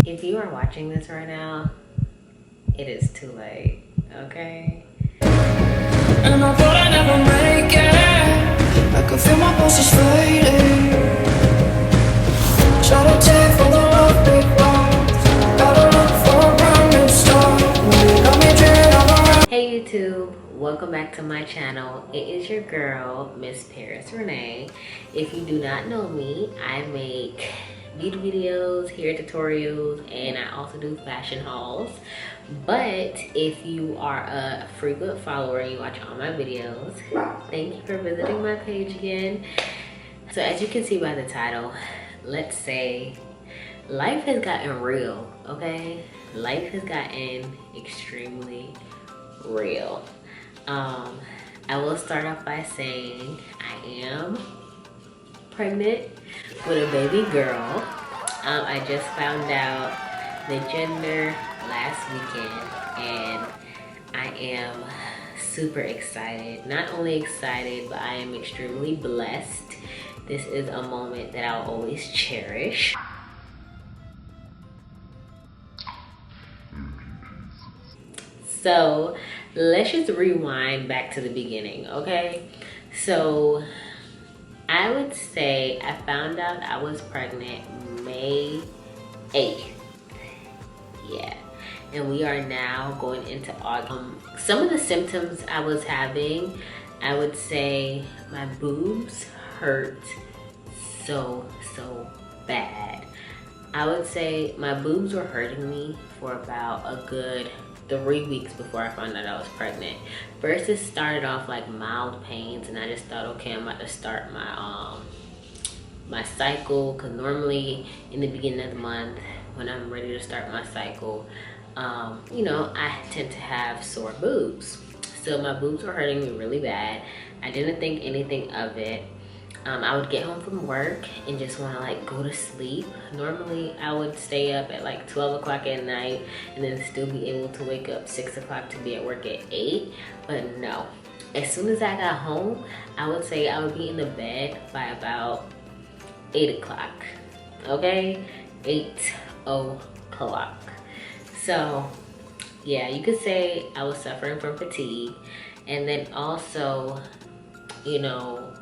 If you are watching this right now, it is too late, okay? And I thought I'd never make it. I could feel my pulses fading. Try to take from the love big ones. Gotta look for a brand new start. Got me dreaming of a Hey YouTube, welcome back to my channel. It is your girl, MsParisRene. If you do not know me, I make beauty videos, hair tutorials, and I also do fashion hauls. But if you are a frequent follower and you watch all my videos, thank you for visiting my page again. So as you can see by the title, let's say life has gotten real, okay? Life has gotten extremely real. I will start off by saying I am pregnant with a baby girl. I just found out the gender last weekend and I am super excited. Not only excited, but I am extremely blessed. This is a moment that I'll always cherish. So let's just rewind back to the beginning, okay? So I would say I found out I was pregnant May 8th. Yeah, and we are now going into August. Some of the symptoms I was having, I would say my boobs hurt so bad. I would say my boobs were hurting me for about a good 3 weeks before I found out I was pregnant. First it started off like mild pains and I just thought, okay, I'm about to start my my cycle, because normally in the beginning of the month when I'm ready to start my cycle, you know, I tend to have sore boobs. So my boobs were hurting me really bad. I didn't think anything of it. I would get home from work and just want to like go to sleep. Normally I would stay up at like 12 o'clock at night and then still be able to wake up 6 o'clock to be at work at 8. But no, as soon as I got home, I would say I would be in the bed by about 8 o'clock, okay? 8 o'clock. So yeah, you could say I was suffering from fatigue. And then also, you know,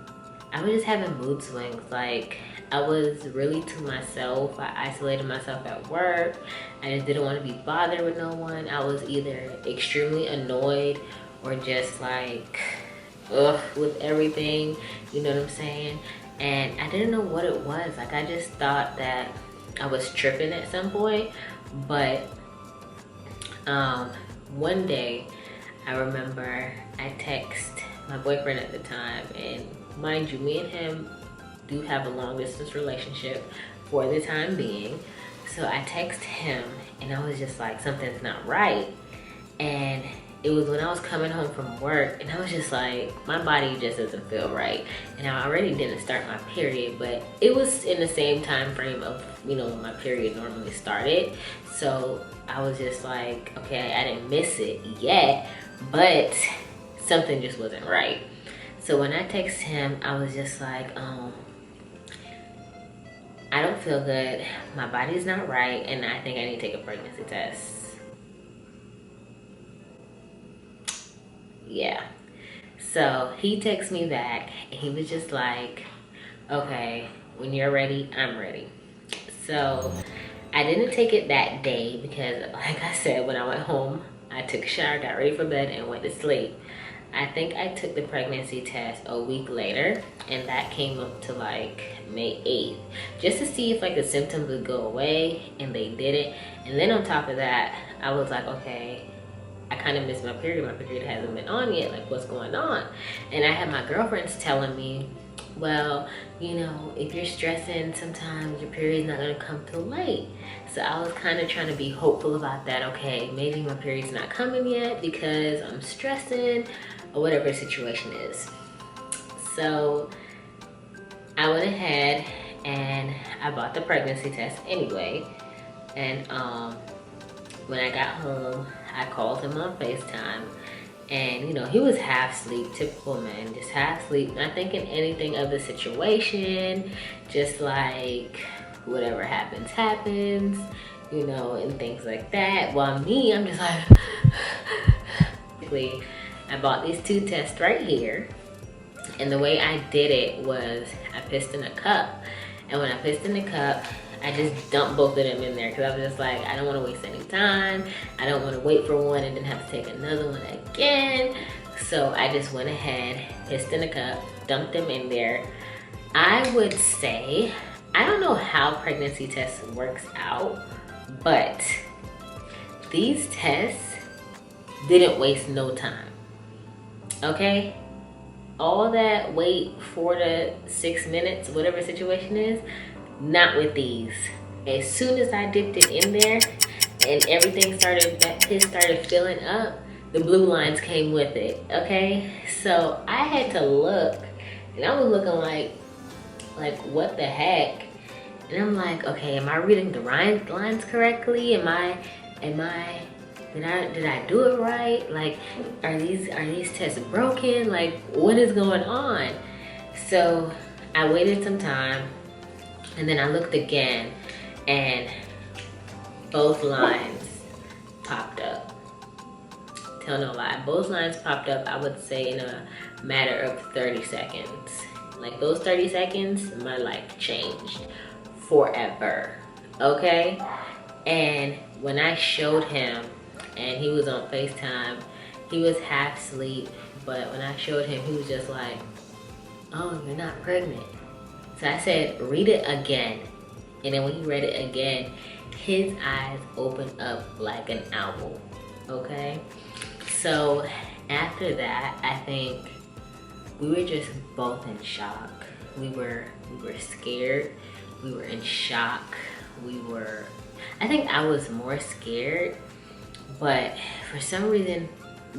I was just having mood swings. Like I was really to myself. I isolated myself at work. I just didn't want to be bothered with no one. I was either extremely annoyed or just like, ugh, with everything, you know what I'm saying? And I didn't know what it was. Like I just thought that I was tripping at some point. But one day I remember I text my boyfriend at the time, and mind you, me and him do have a long distance relationship for the time being. So I text him and I was just like, something's not right. And it was when I was coming home from work and I was just like, my body just doesn't feel right. And I already didn't start my period, but it was in the same time frame of, you know, when my period normally started. So I was just like, okay, I didn't miss it yet, but something just wasn't right. So when I text him, I was just like, I don't feel good. My body's not right, and I think I need to take a pregnancy test. Yeah. So he texted me back, and he was just like, okay, when you're ready, I'm ready. So I didn't take it that day because, like I said, when I went home, I took a shower, got ready for bed, and went to sleep. I think I took the pregnancy test a week later, and that came up to like May 8th, just to see if like the symptoms would go away, and they didn't. And then on top of that, I was like, okay, I kind of missed my period. My period hasn't been on yet, like what's going on? And I had my girlfriends telling me, well, you know, if you're stressing, sometimes your period's not gonna come till late. So I was kind of trying to be hopeful about that. Okay, maybe my period's not coming yet because I'm stressing, or whatever the situation is. So I went ahead and I bought the pregnancy test anyway. And when I got home, I called him on FaceTime, and you know, he was half asleep, typical man, just half asleep, not thinking anything of the situation, just like whatever happens, happens, you know, and things like that. While me, I'm just like, I bought these 2 tests right here. And the way I did it was I pissed in a cup. And when I pissed in the cup, I just dumped both of them in there because I was just like, I don't want to waste any time. I don't want to wait for one and then have to take another one again. So I just went ahead, pissed in a cup, dumped them in there. I would say, I don't know how pregnancy tests works out, but these tests didn't waste no time, okay? All that wait 4 to 6 minutes, whatever situation is, not with these. As soon as I dipped it in there and everything started, that piss started filling up, the blue lines came with it, okay? So I had to look, and I was looking like what the heck? And I'm like, okay, am I reading the lines correctly? Did I do it right? Like, are these tests broken? Like, what is going on? So I waited some time, and then I looked again, and both lines popped up. Tell no lie, both lines popped up, I would say, in a matter of 30 seconds. Like, those 30 seconds, my life changed forever, okay? And when I showed him, and he was on FaceTime, he was half asleep, but when I showed him, he was just like, oh, you're not pregnant. So I said, read it again. And then when he read it again, his eyes opened up like an owl, okay? So after that, I think we were just both in shock. We were scared, we were in shock, I think I was more scared, but for some reason,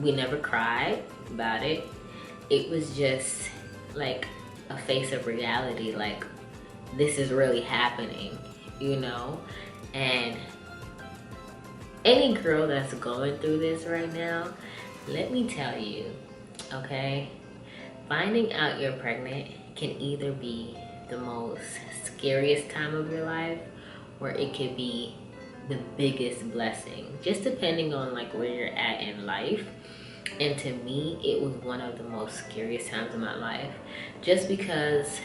we never cried about it. It was just like a face of reality, like this is really happening, you know? And any girl that's going through this right now, let me tell you, okay? Finding out you're pregnant can either be the most scariest time of your life, or it could be the biggest blessing, just depending on like where you're at in life. And to me, it was one of the most scariest times of my life, just because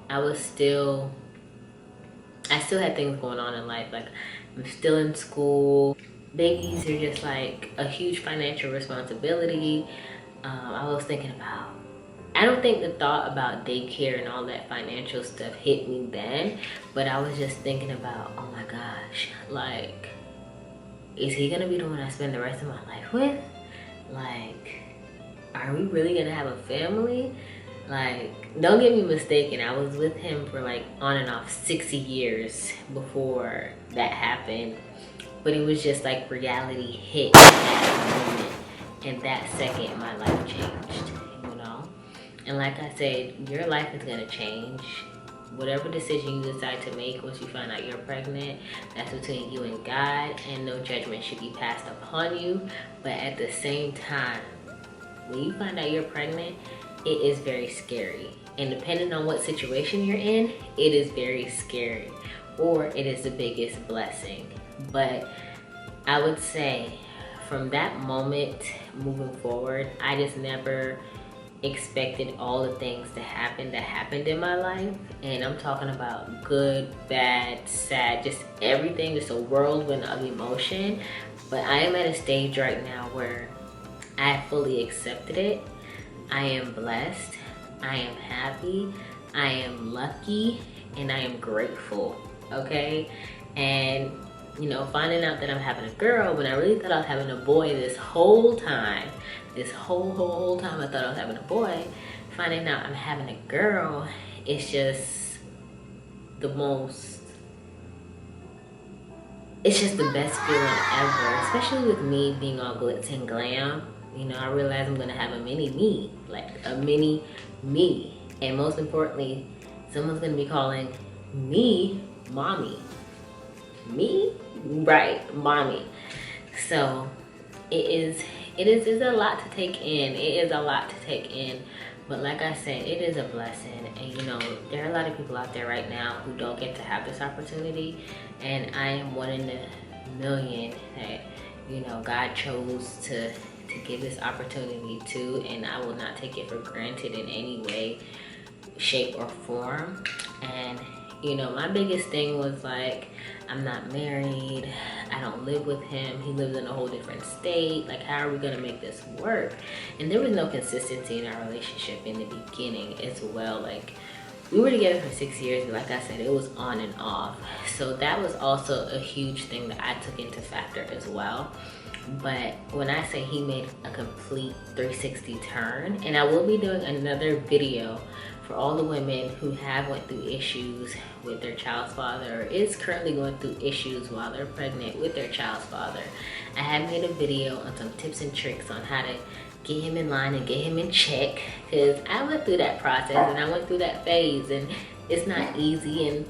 I still had things going on in life. Like, I'm still in school. Babies are just like a huge financial responsibility. I was thinking about, I don't think the thought about daycare and all that financial stuff hit me then, but I was just thinking about, oh my gosh, like, is he gonna be the one I spend the rest of my life with? Like, are we really gonna have a family? Like, don't get me mistaken, I was with him for like on and off 60 years before that happened, but it was just like reality hit at that moment, and that second my life changed, you know? And like I said, your life is gonna change. Whatever decision you decide to make once you find out you're pregnant, that's between you and God, and no judgment should be passed upon you. But at the same time, when you find out you're pregnant, it is very scary. And depending on what situation you're in, it is very scary, or it is the biggest blessing. But I would say from that moment moving forward, I just never expected all the things that happened in my life. And I'm talking about good, bad, sad, just everything, just a whirlwind of emotion. But I am at a stage right now where I fully accepted it. I am blessed, I am happy, I am lucky, and I am grateful, okay? And you know, finding out that I'm having a girl when I really thought I was having a boy this whole time, this whole time I thought I was having a boy, finding out I'm having a girl, it's just the most, it's just the best feeling ever, especially with me being all glitz and glam. You know, I realize I'm gonna have a mini me, like a mini me. And most importantly, someone's gonna be calling me mommy. Me? Right, mommy. So it's a lot to take in. It is a lot to take in. But like I said, it is a blessing. And you know, there are a lot of people out there right now who don't get to have this opportunity. And I am one in a million that, you know, God chose to give this opportunity to, and I will not take it for granted in any way, shape, or form. And you know, my biggest thing was like, I'm not married, I don't live with him, he lives in a whole different state, like how are we gonna make this work? And there was no consistency in our relationship in the beginning as well. Like, we were together for 6 years, but like I said, it was on and off. So that was also a huge thing that I took into factor as well. But when I say he made a complete 360 turn, and I will be doing another video for all the women who have went through issues with their child's father, or is currently going through issues while they're pregnant with their child's father. I have made a video on some tips and tricks on how to get him in line and get him in check, because I went through that process and I went through that phase, and it's not easy. And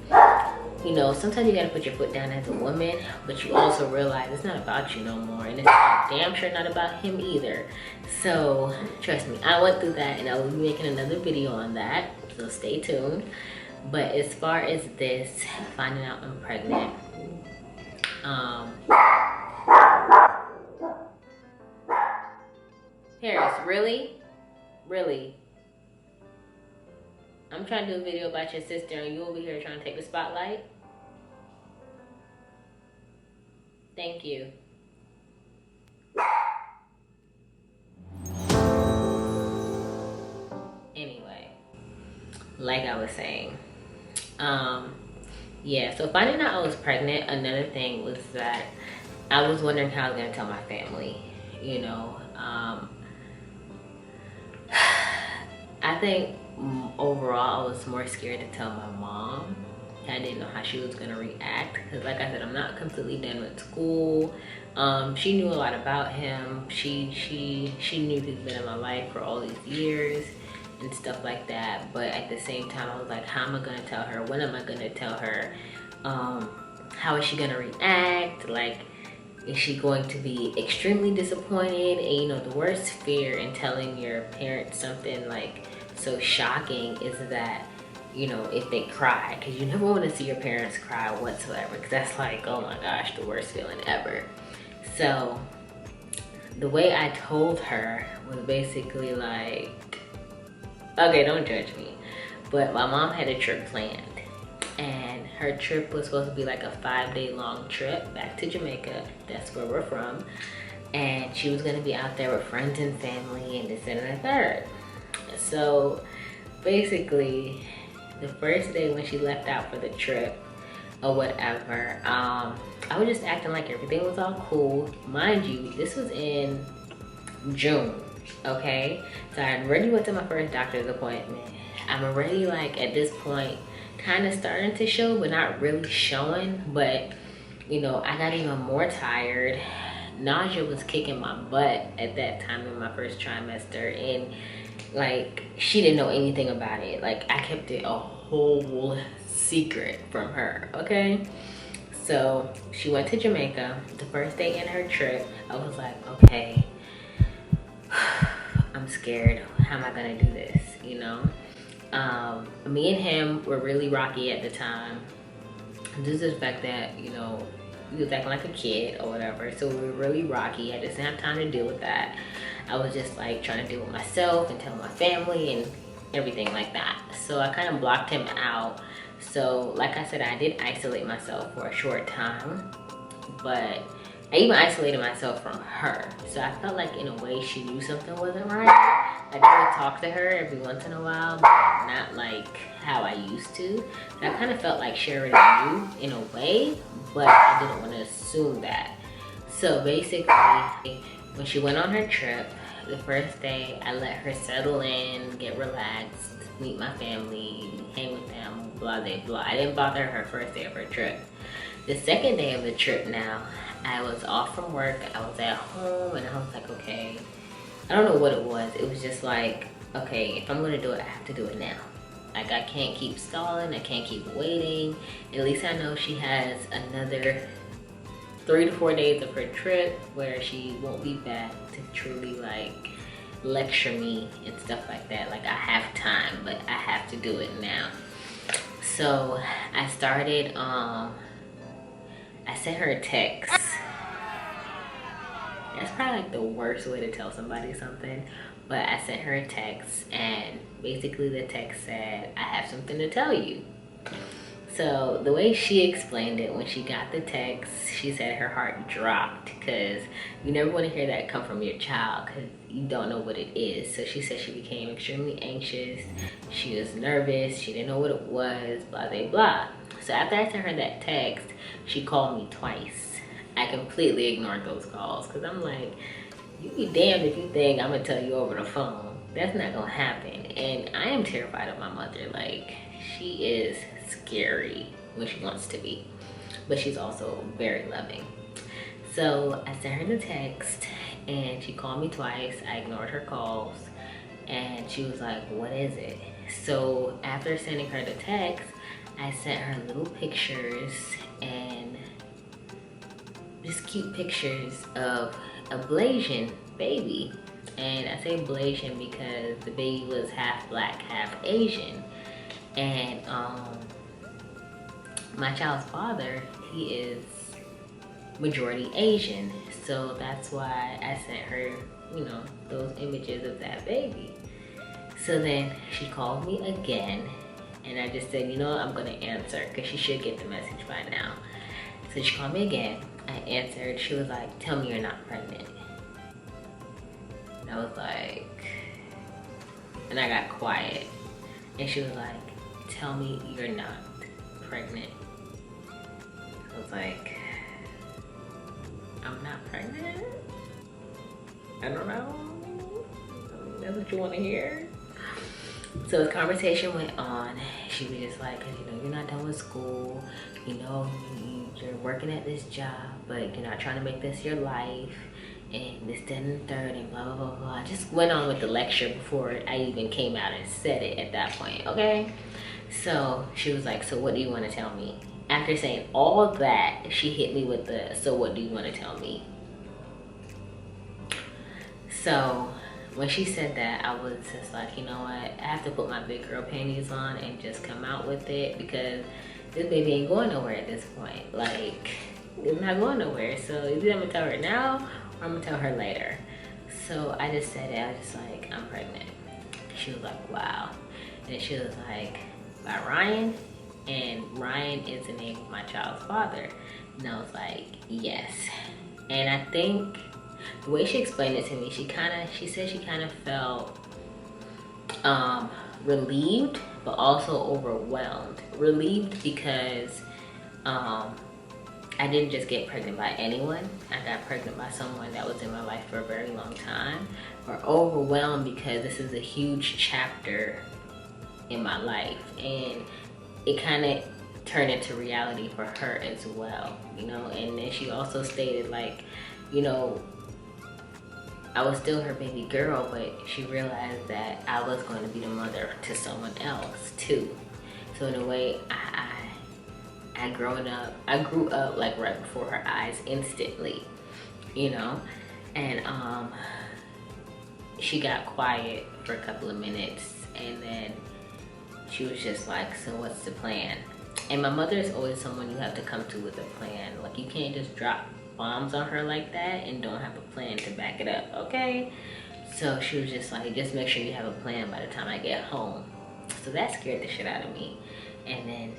you know, sometimes you gotta put your foot down as a woman, but you also realize it's not about you no more, and it's damn sure not about him either. So trust me, I went through that, and I will be making another video on that, so stay tuned. But as far as this, finding out I'm pregnant, Paris, really? I'm trying to do a video about your sister, and you over here trying to take the spotlight? Thank you. Anyway, like I was saying, yeah, so finding out I was pregnant, another thing was that I was wondering how I was gonna tell my family, you know. I think overall I was more scared to tell my mom. I didn't know how she was gonna react, because like I said, I'm not completely done with school. She knew a lot about him. She knew he's been in my life for all these years and stuff like that. But at the same time, I was like, how am I gonna tell her? When am I gonna tell her? How is she gonna react? Like, is she going to be extremely disappointed? And you know, the worst fear in telling your parents something like so shocking is that, you know, if they cry, because you never want to see your parents cry whatsoever, because that's like, oh my gosh, the worst feeling ever. So the way I told her was basically like, okay, don't judge me, but my mom had a trip planned, and her trip was supposed to be like a 5-day long trip back to Jamaica. That's where we're from. And she was going to be out there with friends and family and this and the third. So basically, the first day when she left out for the trip or whatever, I was just acting like everything was all cool. Mind you, this was in June, okay? So I already went to my first doctor's appointment. I'm already like, at this point, kind of starting to show, but not really showing. But you know, I got even more tired. Nausea was kicking my butt at that time in my first trimester, and like, she didn't know anything about it. Like, I kept it a whole secret from her, okay? So she went to Jamaica. The first day in her trip, I was like, okay, I'm scared. How am I gonna do this, you know? Me and him were really rocky at the time, due to the fact that, you know, he was acting like a kid or whatever. So we were really rocky. I just didn't have time to deal with that. I was just like trying to deal with myself and tell my family and everything like that. So I kind of blocked him out. So like I said, I did isolate myself for a short time, but I even isolated myself from her. So I felt like in a way she knew something wasn't right. I did talk to her every once in a while, but not like how I used to. So I kind of felt like she already knew in a way, but I didn't want to assume that. So basically, when she went on her trip, the first day I let her settle in, get relaxed, meet my family, hang with them, blah, blah, blah. I didn't bother her first day of her trip. The second day of the trip now, I was off from work, I was at home, and I was like, okay, I don't know what it was. It was just like, okay, if I'm gonna do it, I have to do it now. Like, I can't keep stalling, I can't keep waiting. At least I know she has another 3 to 4 days of her trip where she won't be back to truly like lecture me and stuff like that. Like, I have time, but I have to do it now. So I started, I sent her a text. That's probably like the worst way to tell somebody something, but I sent her a text, and basically the text said, I have something to tell you. So the way she explained it, when she got the text, she said her heart dropped, because you never want to hear that come from your child, because you don't know what it is. So she said she became extremely anxious. She was nervous. She didn't know what it was, blah, blah, blah. So after I sent her that text, she called me twice. I completely ignored those calls, because I'm like, you be damned if you think I'm going to tell you over the phone. That's not going to happen. And I am terrified of my mother. Like, she is scary when she wants to be, but she's also very loving. So I sent her the text, and she called me twice. I ignored her calls, and she was like, what is it? So after sending her the text, I sent her little pictures, and just cute pictures of a Blasian baby. And I say Blasian because the baby was half black, half Asian. And my child's father, he is majority Asian, so that's why I sent her, you know, those images of that baby. So then she called me again, and I just said, you know, I'm gonna answer, because she should get the message by now. So she called me again. I answered. She was like, tell me you're not pregnant. And I was like, and I got quiet, and she was like, tell me you're not pregnant. I was like, I'm not pregnant? I don't know. I mean, that's what you want to hear? So the conversation went on. She was just like, you know, you're not done with school. You know, you're working at this job, but you're not trying to make this your life. And this, that, and the third, and blah, blah, blah, blah. I just went on with the lecture before I even came out and said it at that point, okay? So she was like, so what do you want to tell me? After saying all that, she hit me with the, so what do you want to tell me? So when she said that, I was just like, you know what? I have to put my big girl panties on and just come out with it, because this baby ain't going nowhere at this point. Like, it's not going nowhere. So either I'm going to tell her now, or I'm going to tell her later. So I just said it. I was just like, I'm pregnant. She was like, wow. And she was like, by Ryan? And Ryan is the name of my child's father. And I was like, yes. And I think the way she explained it to me, she said she kind of felt relieved, but also overwhelmed. Relieved because I didn't just get pregnant by anyone. I got pregnant by someone that was in my life for a very long time. Or overwhelmed because this is a huge chapter in my life, and it kind of turned into reality for her as well, you know. And then she also stated, like, you know, I was still her baby girl, but she realized that I was going to be the mother to someone else too. So in a way, I grew up like right before her eyes instantly, you know. And she got quiet for a couple of minutes, and then she was just like, so what's the plan? And my mother is always someone you have to come to with a plan. Like, you can't just drop bombs on her like that and don't have a plan to back it up, okay? So she was just like, just make sure you have a plan by the time I get home. So that scared the shit out of me. And then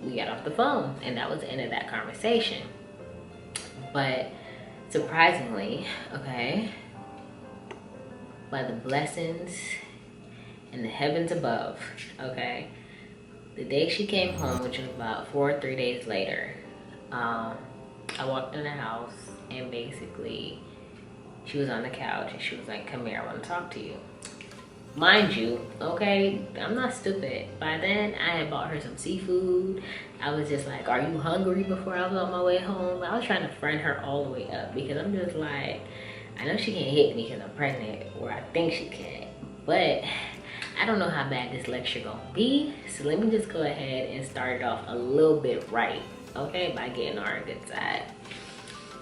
we got off the phone, and that was the end of that conversation. But surprisingly, okay, by the blessings in the heavens above, okay, the day she came home, which was about 4 or 3 days later, I walked in the house, and basically she was on the couch, and she was like, come here, I want to talk to you. Mind you, okay, I'm not stupid. By then, I had bought her some seafood. I was just like, are you hungry, before I was on my way home? I was trying to friend her all the way up, because I'm just like, I know she can't hit me because I'm pregnant, or I think she can, but I don't know how bad this lecture gonna be. So let me just go ahead and start it off a little bit right, okay, by getting on her good side.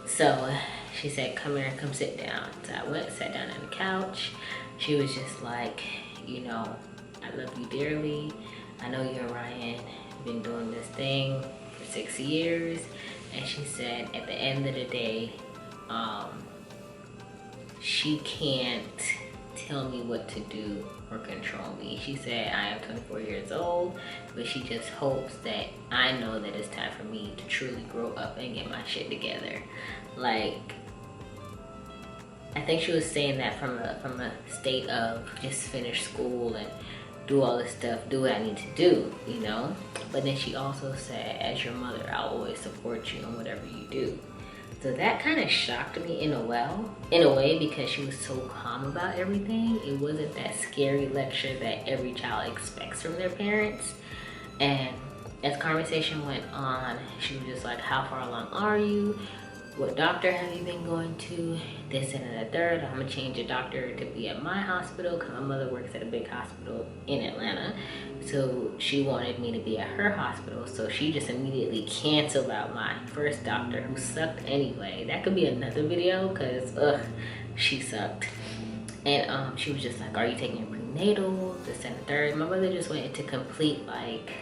So she said, come here, come sit down. So I went, sat down on the couch. She was just like, you know, I love you dearly. I know you and Ryan have been doing this thing for 6 years. And she said, at the end of the day, she can't tell me what to do or control me. She said, I am 24 years old, but she just hopes that I know that it's time for me to truly grow up and get my shit together. Like, I think she was saying that from a state of just finish school and do all this stuff, do what I need to do, you know? But then she also said, as your mother, I'll always support you in whatever you do. So that kind of shocked me in a way, because she was so calm about everything. It wasn't that scary lecture that every child expects from their parents. And as conversation went on, she was just like, how far along are you? What doctor have you been going to? This and the third. I'm gonna change a doctor to be at my hospital because my mother works at a big hospital in Atlanta. So she wanted me to be at her hospital. So she just immediately canceled out my first doctor, who sucked anyway. That could be another video because she sucked. And she was just like, are you taking your prenatal? This and the third. My mother just went into complete like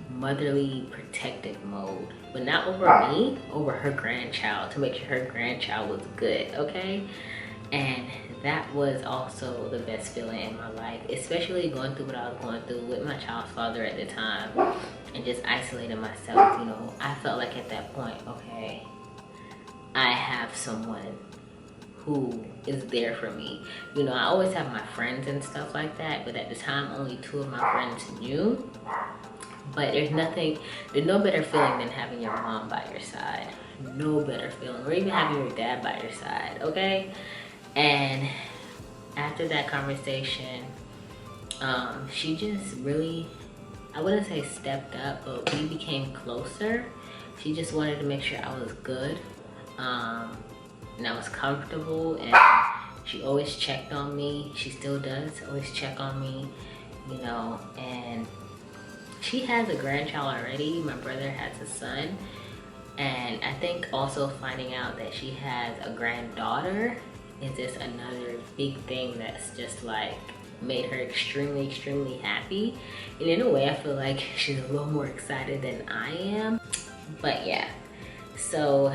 motherly protective mode, but not over me, over her grandchild, to make sure her grandchild was good, okay? And that was also the best feeling in my life, especially going through what I was going through with my child's father at the time and just isolating myself. You know, I felt like at that point, okay, I have someone who is there for me. You know, I always have my friends and stuff like that, but at the time only 2 of my friends knew. But there's no better feeling than having your mom by your side. No better feeling, or even having your dad by your side, okay? And after that conversation, she just really, I wouldn't say stepped up, but we became closer. She just wanted to make sure I was good, and I was comfortable, and she always checked on me. She still does always check on me, you know, and she has a grandchild already. My brother has a son. And I think also finding out that she has a granddaughter is just another big thing that's just like made her extremely, extremely happy. And in a way, I feel like she's a little more excited than I am. But yeah, so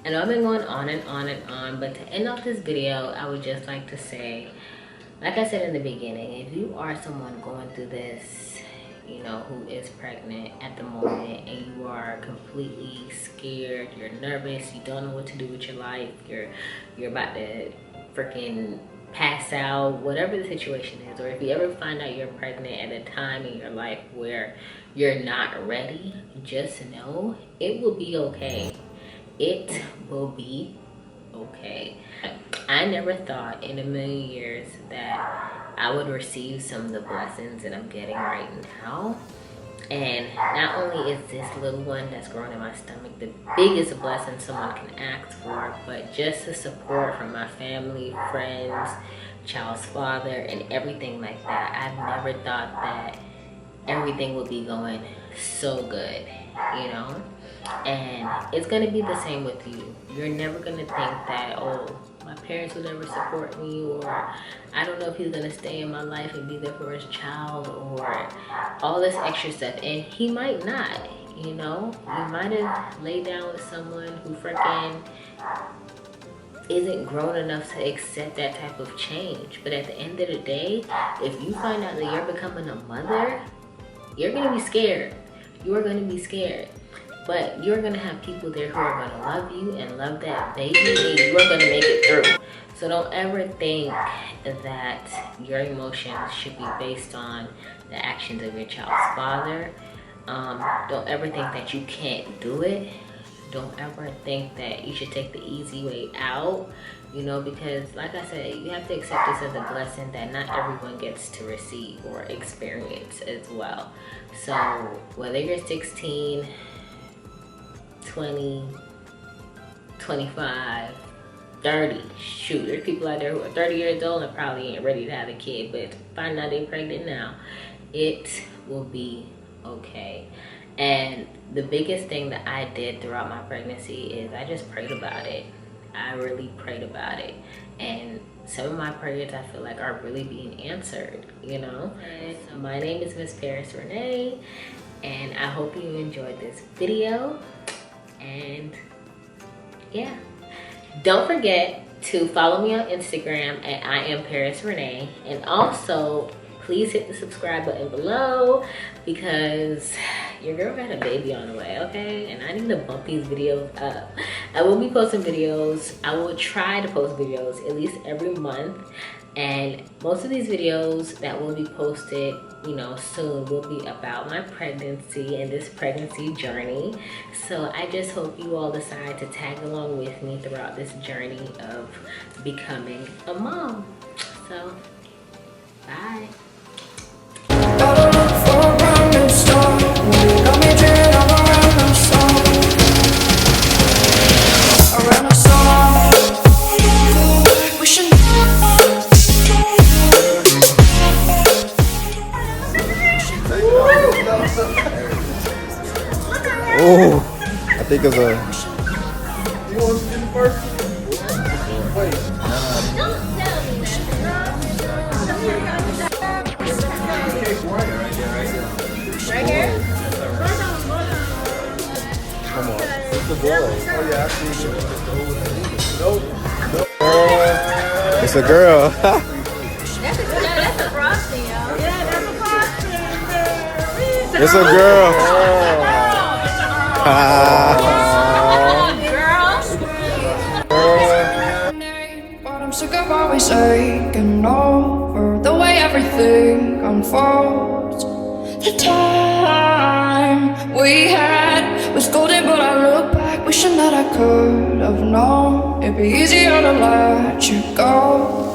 I know I've been going on and on and on, but to end off this video, I would just like to say, like I said in the beginning, if you are someone going through this, you know, who is pregnant at the moment, and you are completely scared, you're nervous, you don't know what to do with your life, you're about to freaking pass out, whatever the situation is, or if you ever find out you're pregnant at a time in your life where you're not ready, just know it will be okay. It will be okay. I never thought in a million years that I would receive some of the blessings that I'm getting right now. And not only is this little one that's growing in my stomach the biggest blessing someone can ask for, but just the support from my family, friends, child's father, and everything like that. I've never thought that everything would be going so good, you know? And it's gonna be the same with you. You're never gonna think that, oh, my parents will never support me, or I don't know if he's gonna stay in my life and be there for his child, or all this extra stuff. And he might not, you know? You might have laid down with someone who freaking isn't grown enough to accept that type of change. But at the end of the day, if you find out that you're becoming a mother, you're gonna be scared. You're gonna be scared. But you're gonna have people there who are gonna love you and love that baby, and you are gonna make it through. So don't ever think that your emotions should be based on the actions of your child's father. Don't ever think that you can't do it. Don't ever think that you should take the easy way out, you know, because like I said, you have to accept this as a blessing that not everyone gets to receive or experience as well. So whether you're 16, 20, 25, 30, shoot, there's people out there who are 30 years old and probably ain't ready to have a kid, but find out they're pregnant now, it will be okay. And the biggest thing that I did throughout my pregnancy is I just prayed about it. I really prayed about it, and some of my prayers I feel like are really being answered, you know. And my name is MsParisRene, and I hope you enjoyed this video. And yeah, don't forget to follow me on Instagram at MsParisRene, and also please hit the subscribe button below because your girl got a baby on the way, okay? And I need to bump these videos up. I will be posting videos. I will try to post videos at least every month, and most of these videos that will be posted, you know, soon will be about my pregnancy and this pregnancy journey. So I just hope you all decide to tag along with me throughout this journey of becoming a mom. So bye. Gotta look for a brand new start. You got me dreaming of a random song. A random song. Wishing. Oh, I think of a. You want to do first? Wait. Right here? Come on, it's a girl. Oh yeah, I see you. Nope. It's a girl. That's a frosting, y'all. Yeah, that's a frosting. It's a girl. But I'm sick of always aching over the way everything unfolds. The time we had was golden, but I look back wishing that I could have known it'd be easier to let you go.